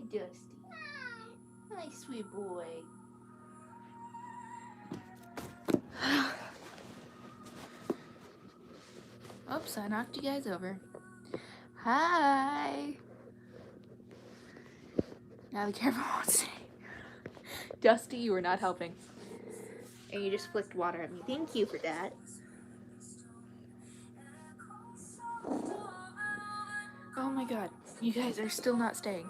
Hi, Dusty. Hi, sweet boy. Oops, I knocked you guys over. Hi. Now the camera won't stay. Dusty, you were not helping. And you just flicked water at me. Thank you for that. Oh my god. You guys are still not staying.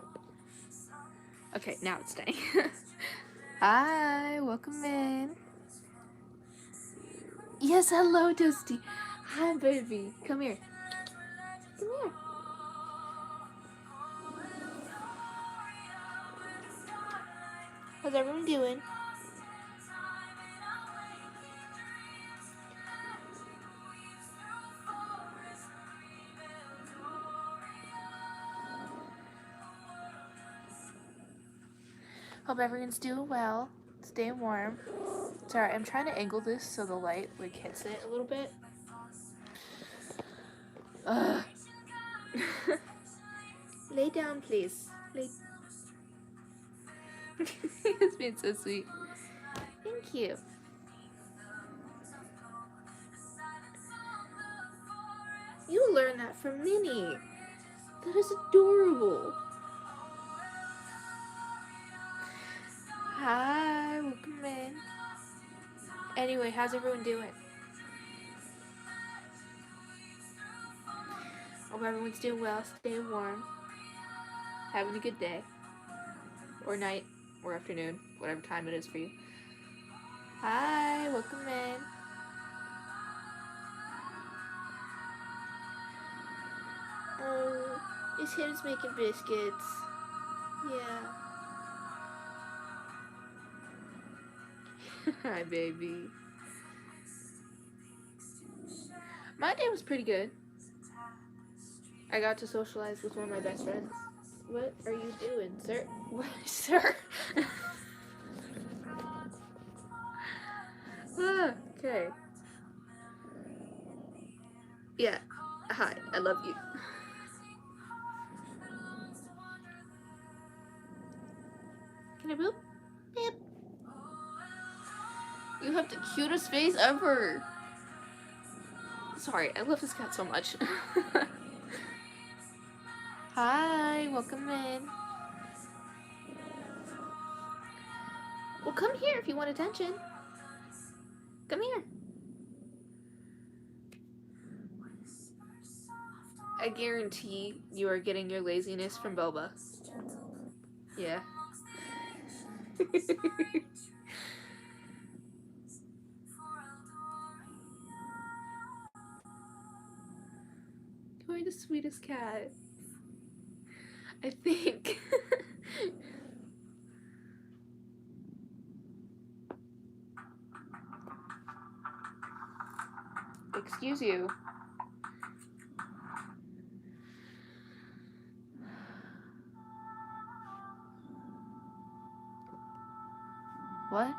Okay, now it's staying. Hi, welcome in. Yes, hello, Dusty. Hi, baby. Come here. Come here. How's everyone doing? Hope everyone's doing well. Stay warm. Sorry, I'm trying to angle this so the light like hits it a little bit. Ugh. Lay down, please. It's been so sweet. Thank you. You learned that from Minnie. That is adorable. Hi, welcome in. Anyway, how's everyone doing? Hope everyone's doing well, staying warm, having a good day, or night, or afternoon, whatever time it is for you. Hi, welcome in. Oh, it's him's making biscuits. Yeah. Hi, baby. My day was pretty good. I got to socialize with one of my best friends. What are you doing, sir? What, sir? Okay. Yeah. Hi, I love you. Can I boop? Beep. You have the cutest face ever. Sorry, I love this cat so much. Hi, welcome in. Well, come here if you want attention. Come here. I guarantee you are getting your laziness from Boba. Yeah. You're the sweetest cat. I think. Excuse you. What?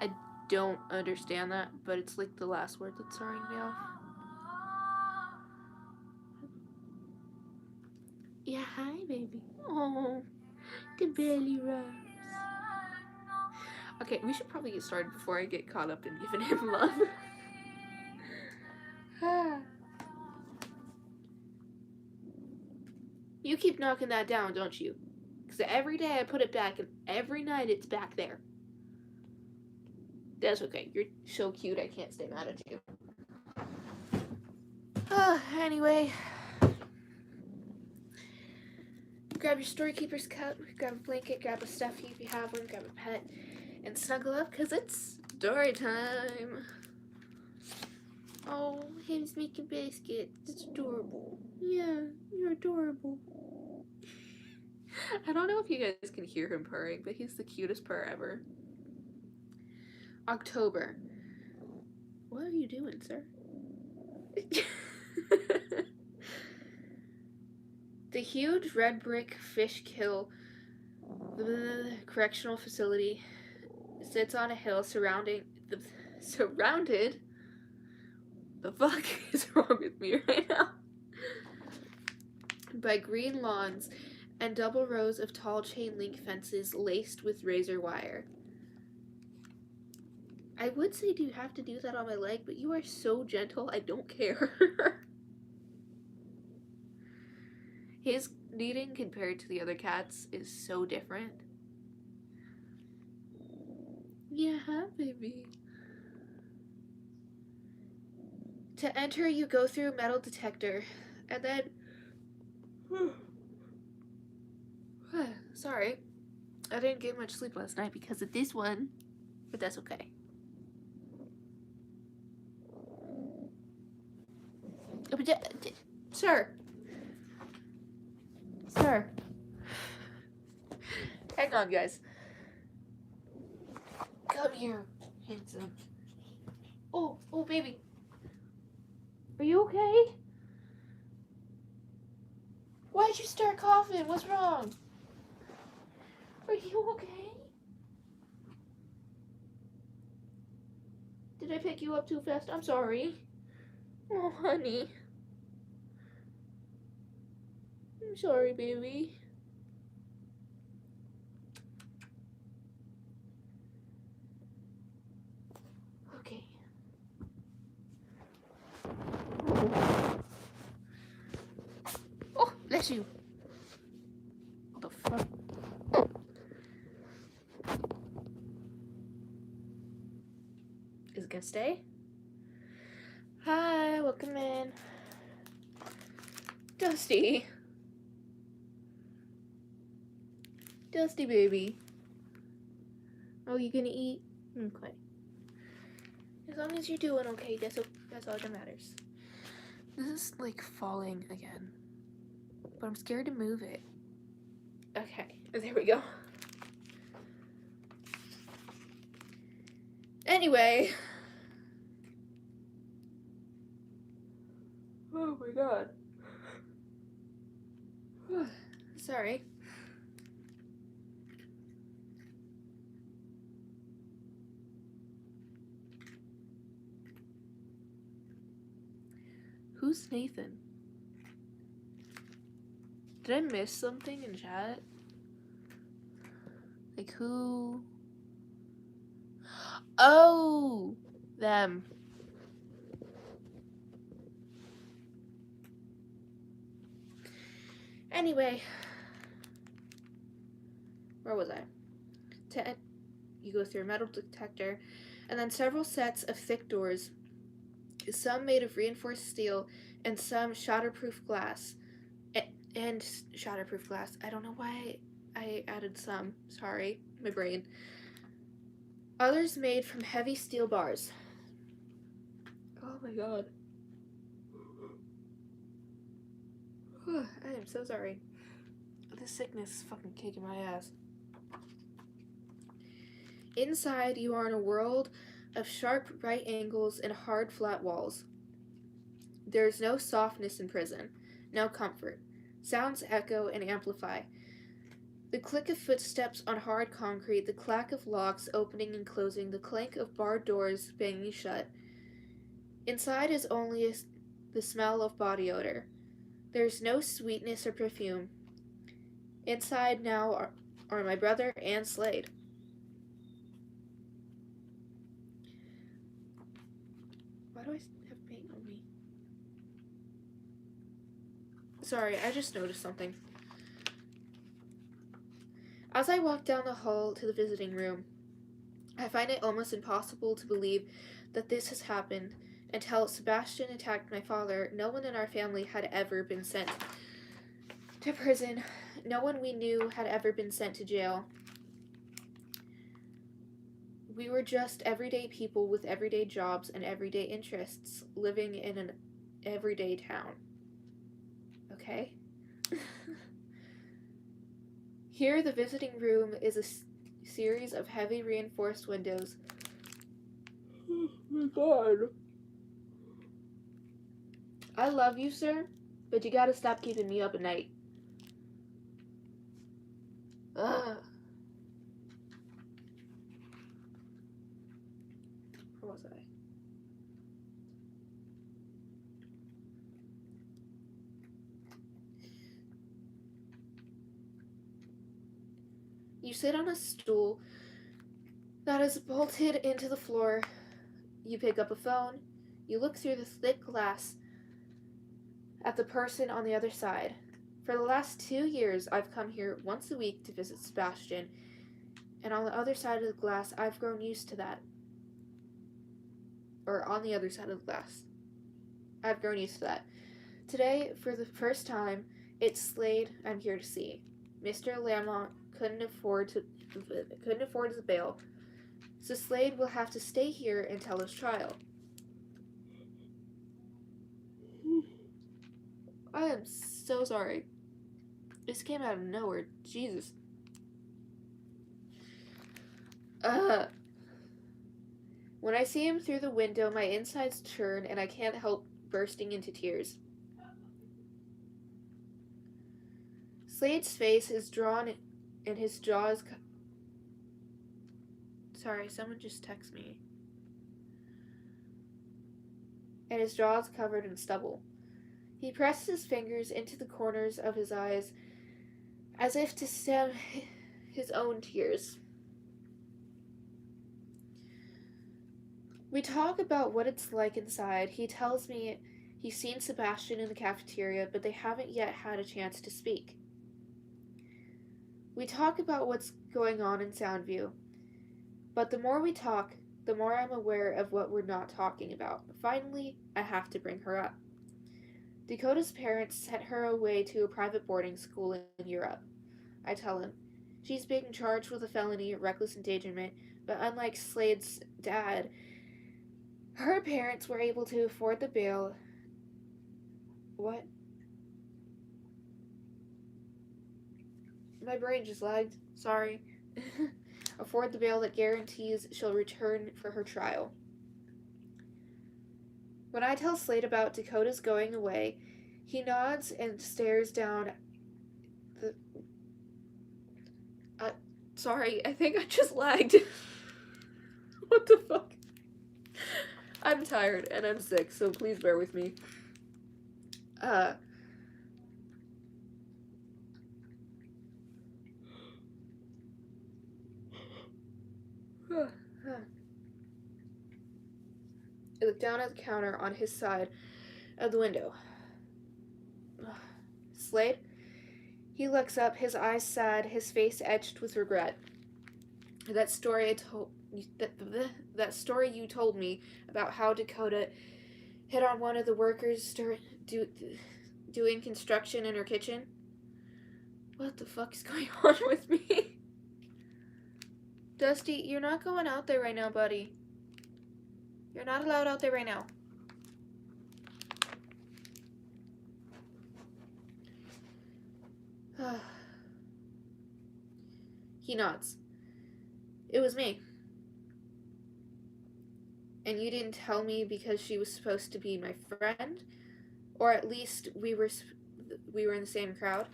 I don't understand that, but it's like the last word that's throwing me off. Yeah, hi, baby. Oh, the belly rubs. Okay, we should probably get started before I get caught up in giving him love. You keep knocking that down, don't you? Because every day I put it back, and every night it's back there. That's okay. You're so cute, I can't stay mad at you. Anyway. Grab your Storykeeper's cup, grab a blanket, grab a stuffy if you have one, grab a pet, and snuggle up, because it's story time. Oh, him's making biscuits. It's adorable. Yeah, you're adorable. I don't know if you guys can hear him purring, but he's the cutest purr ever. October. What are you doing, sir? The huge red brick fish kill correctional facility sits on a hill surrounded. The fuck is wrong with me right now? by green lawns and double rows of tall chain link fences laced with razor wire. I would say, do you have to do that on my leg? But you are so gentle, I don't care. His kneading compared to the other cats is so different. Yeah, baby. To enter, you go through a metal detector, and then... Sorry. I didn't get much sleep last night because of this one, but that's okay. Sir. Sir. Hang on, guys. Come here, handsome. Oh, baby. Are you okay? Why'd you start coughing? What's wrong? Are you okay? Did I pick you up too fast? I'm sorry. Oh, honey. I'm sorry, baby. Okay. Oh, bless you. What the fuck? Is it gonna stay? Hi, welcome in. Dusty. Dusty baby. Oh, you gonna eat? Okay. As long as you're doing okay, that's all that matters. This is like falling again. But I'm scared to move it. Okay, there we go. Anyway. Oh my god. Sorry. Who's Nathan? Did I miss something in chat? Like who? Oh! Them. Anyway. Where was I? You go through a metal detector, and then several sets of thick doors, some made of reinforced steel, and some shatterproof glass. And shatterproof glass. I don't know why I added some. Sorry, my brain. Others made from heavy steel bars. Oh my god. I am so sorry. This sickness is fucking kicking my ass. Inside, you are in a world of sharp right angles and hard flat walls. There is no softness in prison, no comfort. Sounds echo and amplify. The click of footsteps on hard concrete, the clack of locks opening and closing, the clank of barred doors banging shut. Inside is only the smell of body odor. There is no sweetness or perfume. Inside now are my brother and Slade. Why do I have paint on me? Sorry, I just noticed something. As I walk down the hall to the visiting room, I find it almost impossible to believe that this has happened. Until Sebastian attacked my father, no one in our family had ever been sent to prison. No one we knew had ever been sent to jail. We were just everyday people with everyday jobs and everyday interests, living in an everyday town. Okay? Here, the visiting room is a series of heavy reinforced windows. Oh my god. I love you, sir, but you gotta stop keeping me up at night. Ugh. Where was I? You sit on a stool that is bolted into the floor. You pick up a phone. You look through the thick glass at the person on the other side. For the last 2 years, I've come here once a week to visit Sebastian, and on the other side of the glass, I've grown used to that. Or on the other side of the glass. I've grown used to that. Today, for the first time, it's Slade I'm here to see. Mr. Lamont couldn't afford his bail, so Slade will have to stay here until his trial. I am so sorry. This came out of nowhere. Jesus. When I see him through the window, my insides churn and I can't help bursting into tears. Slade's face is drawn and his jaw is... Sorry, someone just texted me. And his jaw is covered in stubble. He presses his fingers into the corners of his eyes as if to stem his own tears. We talk about what it's like inside. He tells me he's seen Sebastian in the cafeteria, but they haven't yet had a chance to speak. We talk about what's going on in Soundview, but the more we talk, the more I'm aware of what we're not talking about. Finally, I have to bring her up. Dakota's parents sent her away to a private boarding school in Europe. I tell him. She's being charged with a felony, reckless endangerment, but unlike Slade's dad, her parents were able to afford the bail. What? My brain just lagged. Sorry. Afford the bail that guarantees she'll return for her trial. When I tell Slade about Dakota's going away, he nods and stares down the... Sorry, I think I just lagged. What the fuck? I'm tired and I'm sick, so please bear with me. I look down at the counter on his side of the window. Slade? He looks up, his eyes sad, his face etched with regret. That story you told me about how Dakota hit on one of the workers doing construction in her kitchen? What the fuck is going on with me? Dusty, you're not going out there right now, buddy. You're not allowed out there right now. He nods. It was me. And you didn't tell me because she was supposed to be my friend? Or at least we were in the same crowd?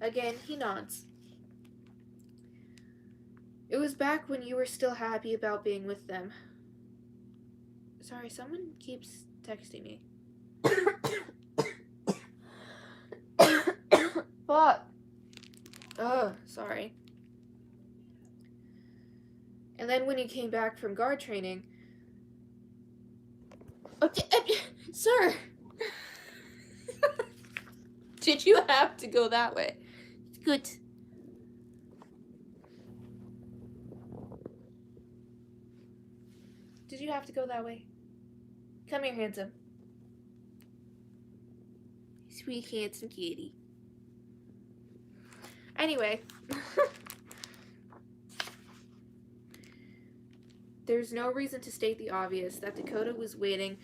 Again, he nods. It was back when you were still happy about being with them. Sorry, someone keeps texting me. Fuck. Sorry. And then when you came back from guard training... Okay, sir! Did you have to go that way? Good. Did you have to go that way? Come here, handsome. Sweet, handsome kitty. Anyway. There's no reason to state the obvious that Dakota was waiting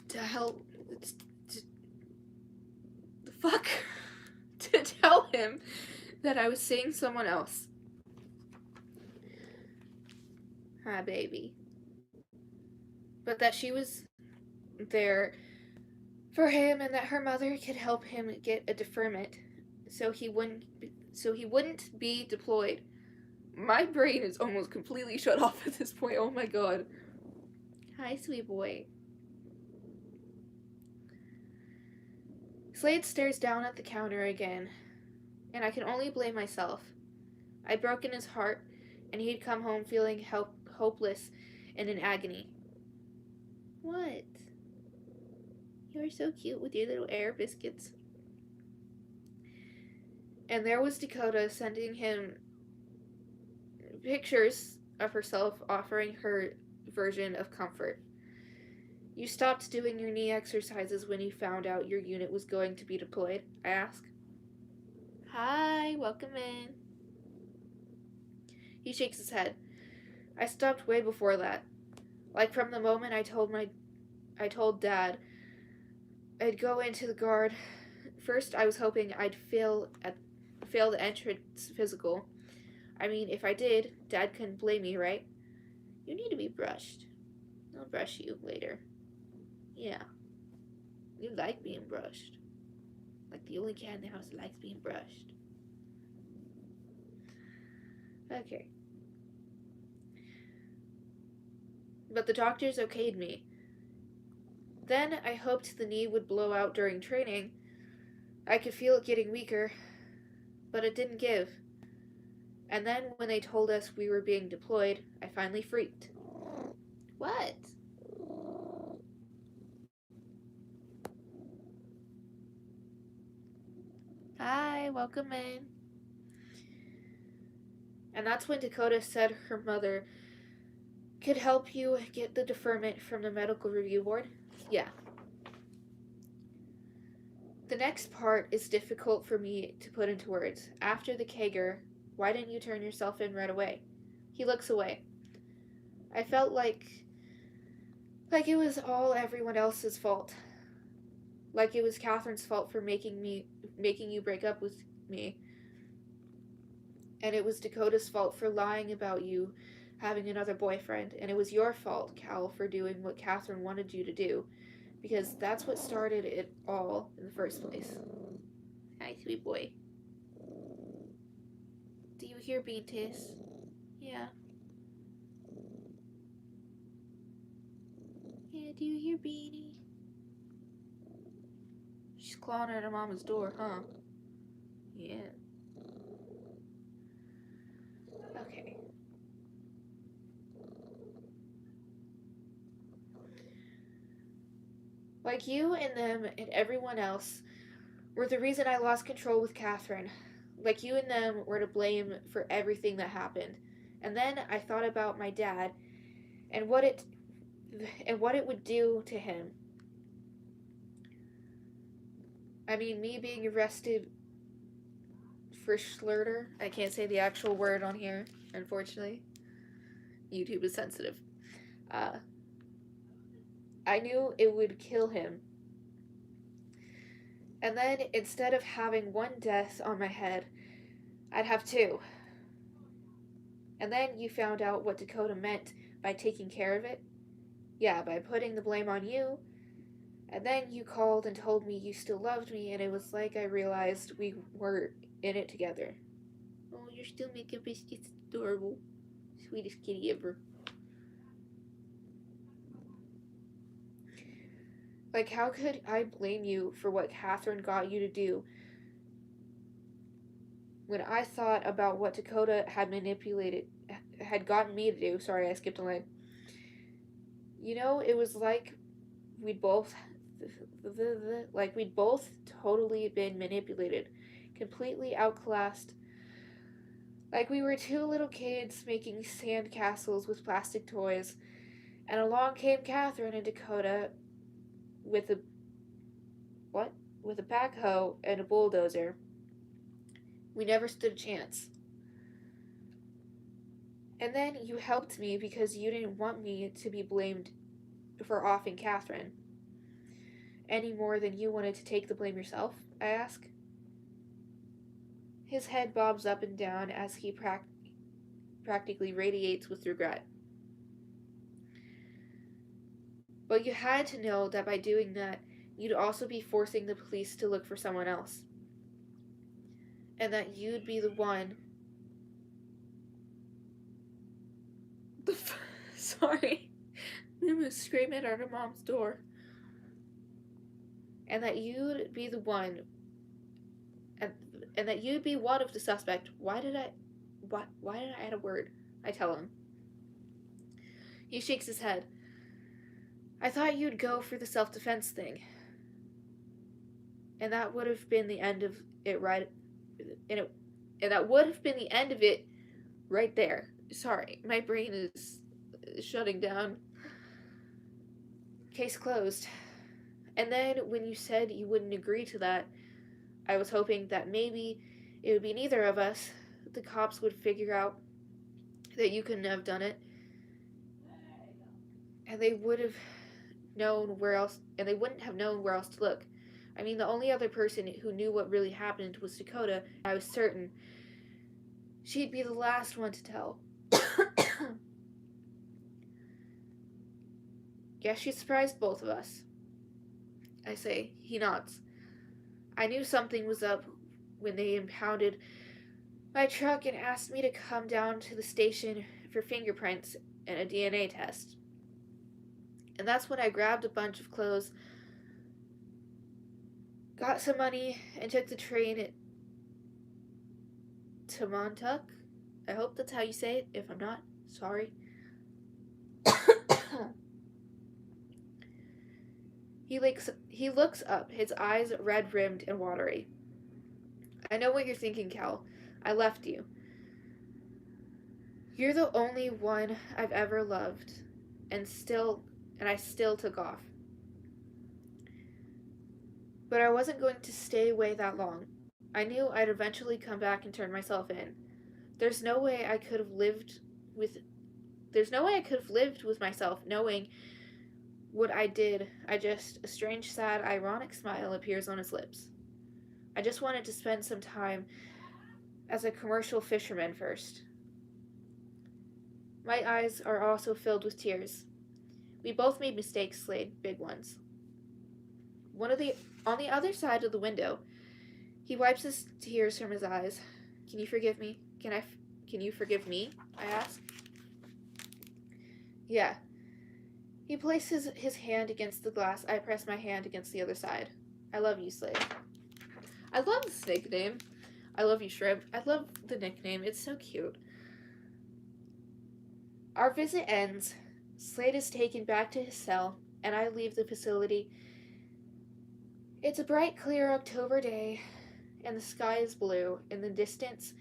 to to tell him that I was seeing someone else. Hi, baby. But that she was there for him and that her mother could help him get a deferment so he wouldn't be deployed. My brain is almost completely shut off at this point. Oh my god. Hi, sweet boy. Slade stares down at the counter again. and I can only blame myself. I'd broken his heart, and he'd come home feeling hopeless and in agony. What? You are so cute with your little air biscuits. And there was Dakota sending him pictures of herself offering her version of comfort. You stopped doing your knee exercises when you found out your unit was going to be deployed, I ask. Hi, welcome in. He shakes his head. I stopped way before that. Like from the moment I told Dad I'd go into the guard. First I was hoping I'd fail the entrance physical. I mean, if I did, Dad couldn't blame me, right? You need to be brushed. I'll brush you later. Yeah. You like being brushed. Like the only cat in the house that likes being brushed. Okay. But the doctors okayed me. Then I hoped the knee would blow out during training. I could feel it getting weaker, but it didn't give. And then when they told us we were being deployed, I finally freaked. What? Hi, welcome in. And that's when Dakota said her mother could help you get the deferment from the medical review board. Yeah. The next part is difficult for me to put into words. After the Kager, why didn't you turn yourself in right away? He looks away. I felt like it was all everyone else's fault. Like it was Catherine's fault for making you break up with me. And it was Dakota's fault for lying about you having another boyfriend. And it was your fault, Cal, for doing what Catherine wanted you to do. Because that's what started it all in the first place. Hi, sweet boy. Do you hear Beantis? Yeah. Yeah, do you hear Beanie? She's clawing at her mama's door, huh? Yeah. Okay. Like you and them and everyone else were the reason I lost control with Catherine. Like you and them were to blame for everything that happened. And then I thought about my dad and what it would do to him. I mean, me being arrested for slurter. I can't say the actual word on here, unfortunately. YouTube is sensitive. I knew it would kill him. And then, instead of having one death on my head, I'd have two. And then you found out what Dakota meant by taking care of it. Yeah, by putting the blame on you. And then you called and told me you still loved me, and it was like I realized we were in it together. Oh, you're still making biscuits adorable. Sweetest kitty ever. Like, how could I blame you for what Catherine got you to do when I thought about what Dakota had gotten me to do? Sorry, I skipped a line. You know, it was like we'd both totally been manipulated, completely outclassed. Like we were two little kids making sand castles with plastic toys, and along came Catherine and Dakota with a backhoe and a bulldozer. We never stood a chance. And then you helped me because you didn't want me to be blamed for offing Catherine. Any more than you wanted to take the blame yourself, I ask. His head bobs up and down as he practically radiates with regret. But you had to know that by doing that, you'd also be forcing the police to look for someone else. And that you'd be the one... Sorry. I'm gonna scream it at her mom's door. And that you'd be the one and that you'd be one of the suspect. Why did I add a word? I tell him. He shakes his head. I thought you'd go for the self-defense thing. And that would have been the end of it and that would have been the end of it right there. Sorry, my brain is shutting down. Case closed. And then when you said you wouldn't agree to that, I was hoping that maybe it would be neither of us. The cops would figure out that you couldn't have done it. And they would have known where else, and they wouldn't have known where else to look. I mean, the only other person who knew what really happened was Dakota. I was certain she'd be the last one to tell. Guess she surprised both of us. I say. He nods. I knew something was up when they impounded my truck and asked me to come down to the station for fingerprints and a DNA test. And that's when I grabbed a bunch of clothes, got some money, and took the train to Montauk. I hope that's how you say it. If I'm not, sorry. He looks up, his eyes red-rimmed and watery. I know what you're thinking, Cal. I left you. You're the only one I've ever loved, and I still took off. But I wasn't going to stay away that long. I knew I'd eventually come back and turn myself in. There's no way I could have lived with myself knowing what I did. A strange, sad, ironic smile appears on his lips. I just wanted to spend some time as a commercial fisherman first. My eyes are also filled with tears. We both made mistakes, Slade, big ones. On the other side of the window, he wipes his tears from his eyes. Can you forgive me? Can you forgive me? I ask. Yeah. He places his hand against the glass. I press my hand against the other side. I love you, Slade. I love this nickname. I love you, Shrimp. I love the nickname. It's so cute. Our visit ends. Slade is taken back to his cell, and I leave the facility. It's a bright, clear October day, and the sky is blue. In the distance,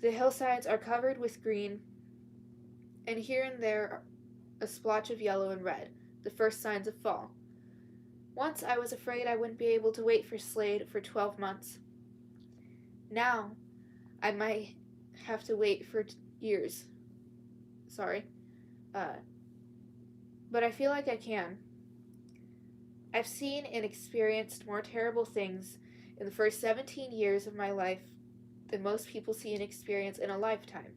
the hillsides are covered with green, and here and there a splotch of yellow and red, the first signs of fall. Once I was afraid I wouldn't be able to wait for Slade for 12 months. Now, I might have to wait for years. Sorry. But I feel like I can. I've seen and experienced more terrible things in the first 17 years of my life than most people see and experience in a lifetime.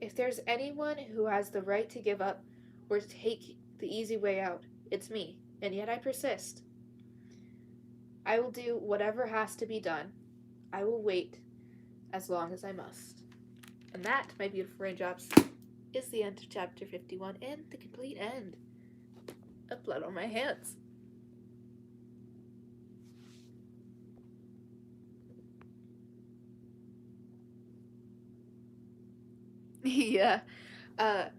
If there's anyone who has the right to give up or to take the easy way out, it's me, and yet I persist. I will do whatever has to be done. I will wait as long as I must. And that, my beautiful raindrops, is the end of chapter 51 and the complete end of Blood on My Hands. Yeah. That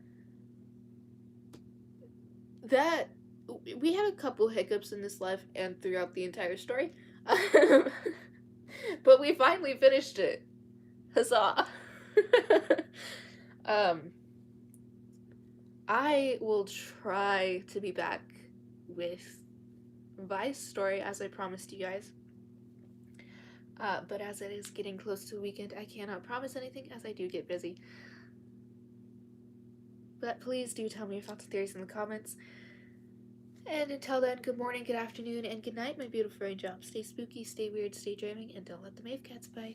we had a couple hiccups in this life and throughout the entire story. But we finally finished it. Huzzah. I will try to be back with Vi's story as I promised you guys. But as it is getting close to the weekend, I cannot promise anything as I do get busy. But please do tell me your thoughts and theories in the comments. And until then, good morning, good afternoon, and good night, my beautiful raindrops. Stay spooky, stay weird, stay dreaming, and don't let the Mave Cats bite.